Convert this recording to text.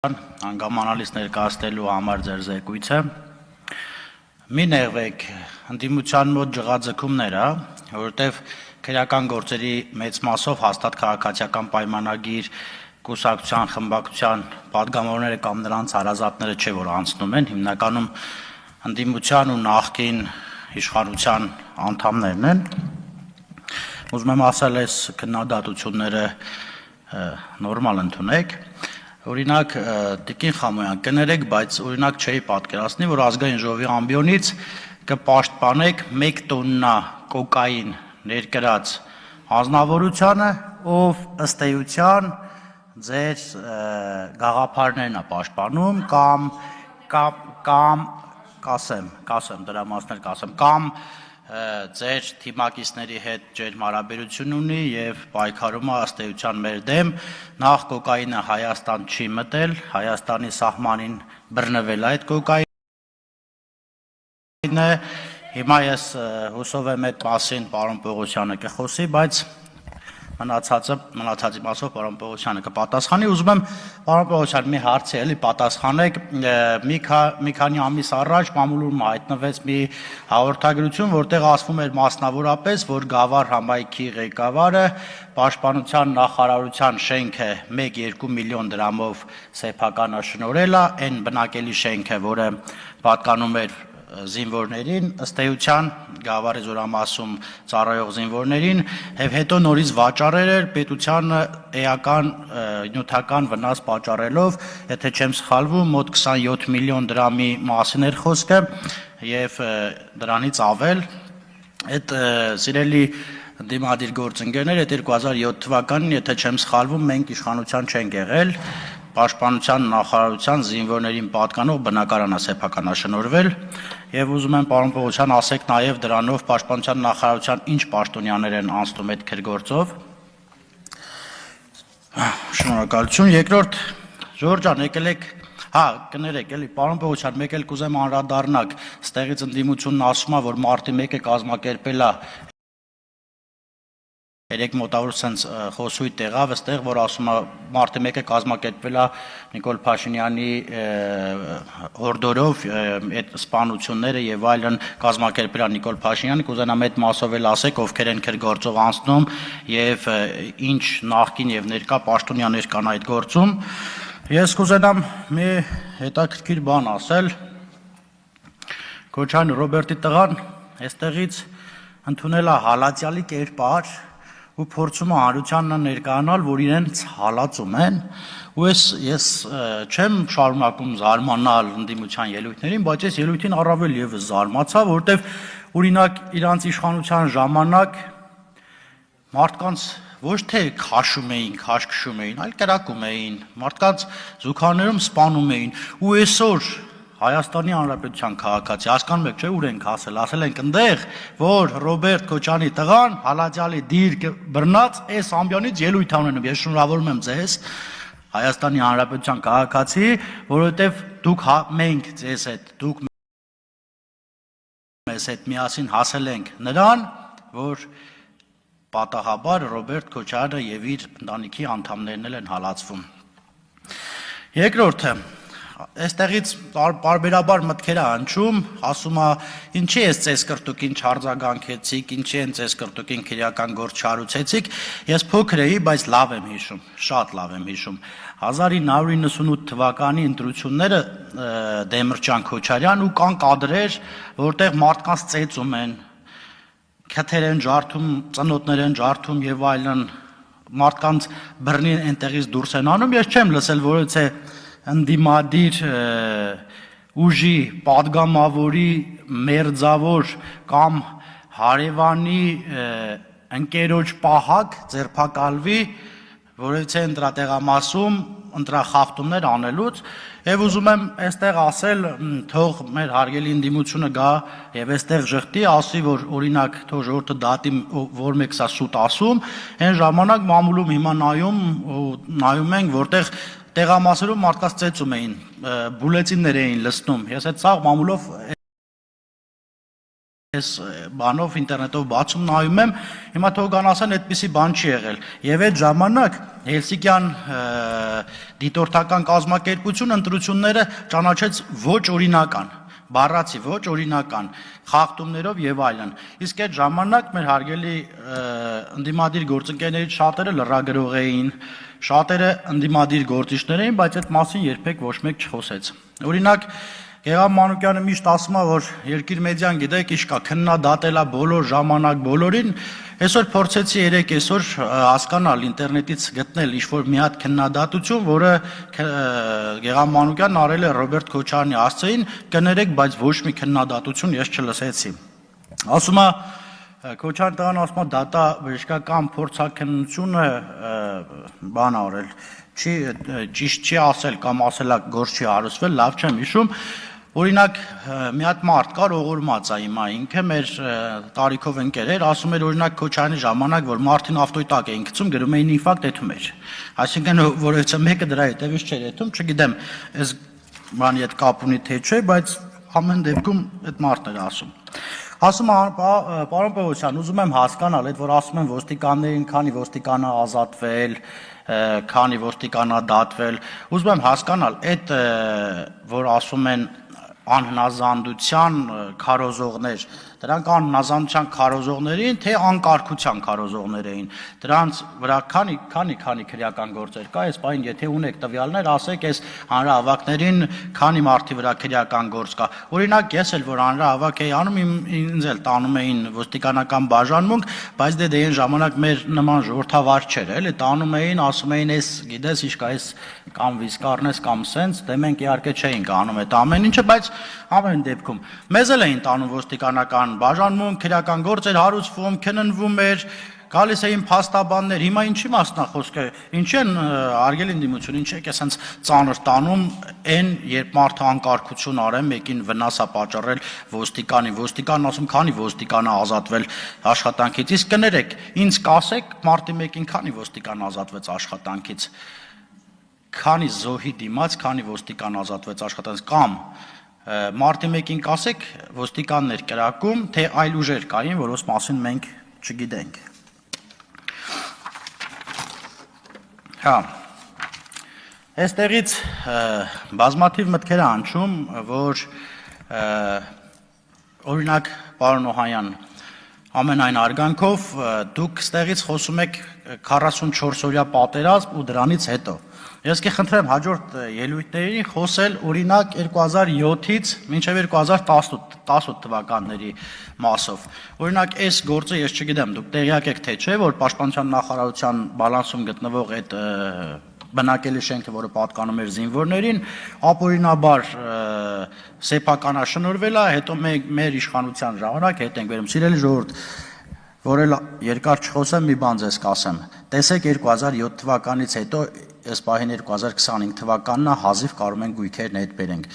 Հանգամանալից ներկայացնելու համար ձեր զեկույցը մի նեղվեք ընդդիմության մոտ ջղաձգումները, որովհետև քրեական գործերի մեծ մասով հաստատ քաղաքացիական պայմանագիր կուսակցության խմբակցության պատգամավորները կամ նրանց հարազատները չէ, որ անցնում են, հիմնականում ընդդիմության ու նախկին իշխանության անդամներն են։ Ուզում եմ ասել, այս քննադատությունները նորմալ ընդունեք։ Օրինակ, Տիկին Խամոյան, կներեք, բայց օրինակ չէի պատկերացնի, որ ազգային ժողովի ամբիոնից կպաշտպանեք 1 տոննա կոկային ներկրած անձնավորությանը, ով ըստ էության ձեր գաղափարներն է պաշտպանում կասեմ դրա մասներ կասեմ, կամ ձեր թիմակիցների հետ ջերմ հարաբերություն ունի եւ պայքարում է ըստ էության մեր դեմ, նախ կոկայինը Հայաստան չի մտել, Հայաստանի սահմանին բռնվել այդ կոկայինը, հիմա ես հուսով եմ այդ մասին պարոն Պողոսյանը կխոսի, բայց մնացածի մասով պարոն Պողոսյանը կպատասխանի, ուզում եմ պարոն Պողոսյան մի հարցի էլի պատասխանեք, մի քանի ամիս առաջ մամուլում հայտնվեց մի հաղորդագրություն, որտեղ ասվում էր մասնավորապես, որ Գավառ համայնքի ղեկավարը Պաշտպանության նախարարության շենքը 1-2 միլիոն դրամով սեփականաշնորհել է, այն բնակելի շենքը, որը պատկանում էր զինվորներին, ըստ էության Գավառի զորամասում ծառայող զինվորներին, եւ հետո նորից վաճառել էր պետությանը էական նյութական վնաս պատճառելով, եթե չեմ սխալվում, մոտ 27 միլիոն դրամի մասին էր խոսքը եւ դրանից ավել։ Այդ սիրելի դիմադիր գործընկերներ, այդ 2007 թվականին, եթե չեմ սխալվում, մենք իշխանության չենք եղել, Պաշտպանության նախարարության զինվորներին պատկանող բնակարանը սեփականաշնորհվել եւ ուզում եմ պարոն Պողոսյան ասեք նաեւ դրանով Պաշտպանության նախարարության ինչ պաշտոնյաներ են անցնում այդ քրգործով։ Շնորհակալություն։ Երկրորդ Ժորժ ջան, եկել եք, կներեք, էլի պարոն Պողոսյան, մեկ էլ կուզեմ անդրադառնալ, ստեղից ընդդիմությունն ասում է, որ մարտի 1-ը կազմակերպել է Երեք մոտավոր սենց խոսույթ եղավ, այստեղ, որ ասում է մարտի 1-ը կազմակերպվել է Նիկոլ Փաշինյանի հորդորով այդ սպանությունները եւ այլն կազմակերպել է Նիկոլ Փաշինյանը, կուզենամ այդ մասով էլ ասեք, ովքեր են քրգործով անցնում եւ ինչ նախկին եւ ներկա պաշտոնյաներ կան այդ գործում։ Ես կուզենամ մի հետաքրքիր բան ասել։ Քոչարյան Ռոբերտի տղան այստեղից ընդունել է հալածյալի կերպար ու փորձում է հանրությանն ներկայանալ, որ իրենց հալածում են, ու ես չեմ շարունակում զարմանալ ընդդիմության ելույթներին, բայց այս ելույթին առավել եւս զարմացա, որովհետեւ օրինակ իրանց իշխանության ժամանակ մարդկանց ոչ թե քաշում էին, քաշքշում էին, այլ կրակում էին, մարդկանց զուգահեռներում սպանում էին, ու այսօր Հայաստանի Հանրապետության քաղաքացի, հասկանում եք, չէ՞ ուր ենք ասել ենք այնտեղ, որ Ռոբերտ Քոչարյանի տղան հալածյալի դիրք բռնած այս ամբիոնից ելույթ ունենում։ Ես շնորհավորում եմ ձեզ, Հայաստանի Հանրապետության քաղաքացի, որովհետև մենք ձեզ հետ, դուք մեզ հետ միասին հասել ենք նրան, որ պատահաբար Ռոբերտ Քոչարյանը եւ իր ընտանիքի անդամներն են հալածվում։ Երկրորդը Այստեղից պարբերաբար մտքեր է հնչում, ասում է, ինչի ես ձեզ կրտուկին չարձագանքեցիք, ինչի են ձեզ կրտուկին քրեական գործ չարուցեցիք, ես փոքր էի, բայց լավ եմ հիշում, շատ լավ եմ հիշում։ 1998 թվականի ընտրությունները Դեմիրճան Քոչարյան ու կան կադրեր, որտեղ մարդկանց ծեծում են, քթեր են ջարդում, ծնոտներ են ջարդում եւ այլն, մարդկանց բռնին այնտեղից դուրս են անում, ես չեմ լսել, որովհետեւ ընդդիմադիր ուժի պատգամավորի մերձավոր կամ հարևանի ընկերոջ պահակ ձերբակալվի, որովհետեւ ընտրատեղամասում ընտրախախտումներ անելուց եւ ուզում եմ այստեղ ասել, թող մեր հարգելի ընդդիմությունը գա եւ այստեղ ժխտի, ասի, որ օրինակ թող ժողովուրդը դատի, որ մեկ սա սուտ ասում, այն ժամանակ մամուլում հիմա նայում ենք, որտեղ տեղամասերում մարդկանց ծեծում էին, բուլետիններ էին լցնում, ես այդ սաղ մամուլով քեզ բանով ինտերնետով բացում նայում եմ, հիմա թող գան ասեն այդպիսի բան չի եղել։ Եվ այդ ժամանակ Հելսինկյան դիտորդական կազմակերպություն ընտրությունները ճանաչեց ոչ օրինական, բառացի ոչ օրինական, խախտումներով եւ այլն։ Իսկ այդ ժամանակ մեր հարգելի ընդդիմադիր գործընկերներից շատերը լրագրող էին, շատերը ընդդիմադիր գործիչներ էին, բայց այդ մասին երբեք ոչ մեկ չխոսեց։ Օրինակ Գեղամ Մանուկյանը միշտ ասում է, որ Երկիր մեդիան գիտեք ինչ կա, քննադատելա բոլոր ժամանակ բոլորին, այսօր փորձեցի 3 այսօր հասկանալ ինտերնետից գտնել ինչ-որ մի հատ քննադատություն, որը Գեղամ Մանուկյանն արել է Ռոբերտ Քոչարյանի ասծեին, կներեք, բայց ոչ մի քննադատություն ես չլսեցի։ Ասում է Քոչարյան տղան ասում է դատա բժշկական փորձաքննությունը բան արել, ճիշտ չի ասել կամ ասելա գործ չի հարուցվել, լավ չեմ հիշում։ Օրինակ մի հատ մարդ կար ողորմած է հիմա ինքը մեր տարիքով ընկեր էր, ասում էր օրինակ Քոչարյանի ժամանակ, որ մարդին ավտոյի տակ էին գցում, գրում էին ինֆարկտ էթում էր։ Այսինքն որովհետեւ մեկը դրա հետևից չէր էթում, չգիտեմ, այս բանի հետ կապ ունի թե չէ, բայց ամեն դեպքում այդ մարդն էր ասում։ Ասում պարոն Պողոսյան, ուզում եմ հասկանալ, այդ որ ասում են ոստիկաններին, քանի ոստիկան է ազատվել, քանի ոստիկան է դատվել, ուզում եմ հասկանալ, այդ որ ասում են անհնազանդության քարոզողներ, դրանք անհնազանդության քարոզողներ էին, թե անկարգության քարոզողներ էին, դրանց վրա քանի քրեական գործեր կա, այս բանին եթե ունեք տվյալներ, ասեք, այս հանրահավաքներին քանի մարդի վրա քրեական գործ կա։ Օրինակ ես էլ որ հանրահավաք էի անում, ինձ էլ տանում էին ոստիկանական բաժանմունք, բայց դե այն ժամանակ մեր նման ժողովրդավար չէր, էլի տանում էին, ասում էին, այս գիտես ինչ կա, այս կամ վիսկառնես կամ սենց, դե մենք իհարկե չէինք անում այդ ամեն ինչը, բայց ամեն դեպքում մեզ էլ էին տանում ոստիկանական բաժանմունք, քրեական գործեր հարուցվում, քննվում էր, գալիս էին փաստաբաններ, հիմա ինչի մասնա խոսքը, ինչի են արգելի ընդդիմություն, ինչի եք ասենց ծանր տանում այն, երբ մարդը անկարգություն արել, մեկին վնաս է պատճառել ոստիկանին ասում, քանի ոստիկան է ազատվել աշխատանքից, իսկ կներեք, ինձ կասեք, մարտի 1-ին քանի ոստիկան ազատվեց աշխատանքից, քանի զոհի դիմաց, քանի ոստիկան ազատվեց աշխատանքից, կամ մարտի 1-ին կասեք ոստիկաններ կրակում, թե այլ ուժեր կային, որոնց մասին մենք չգիտենք։ Հա, այստեղից բազմաթիվ մտքեր է հնչում, որ օրինակ պարոն Օհանյան, ամենայն արգանքով դուք ստեղից խոսում եք 44 օրյա պատերազմ ու դրանից հետո։ Ես կխնդրեմ հաջորդ ելույթներին խոսել օրինակ 2007-ից մինչև 2018 թվականների մասով։ Օրինակ այս գործը ես չգիտեմ, դուք տեղյակ եք թե չէ, որ Պաշտպանության նախարարության բալանսում գտնվող այդ բնակելի շենքը, որը պատկանում էր զինվորներին, ապօրինաբար սեփականաշնորհվել է, հետո մեր իշխանության ժամանակ հետ ենք վերում։ Սիրելի ժողովուրդ, որ էլ երկար չխոսեմ, մի բան ձեզ կասեմ։ Տեսեք 2007 թվականից հետո, այս պահին 2025 թվականն է, հազիվ կարող ենք գույքերն հետ բերենք։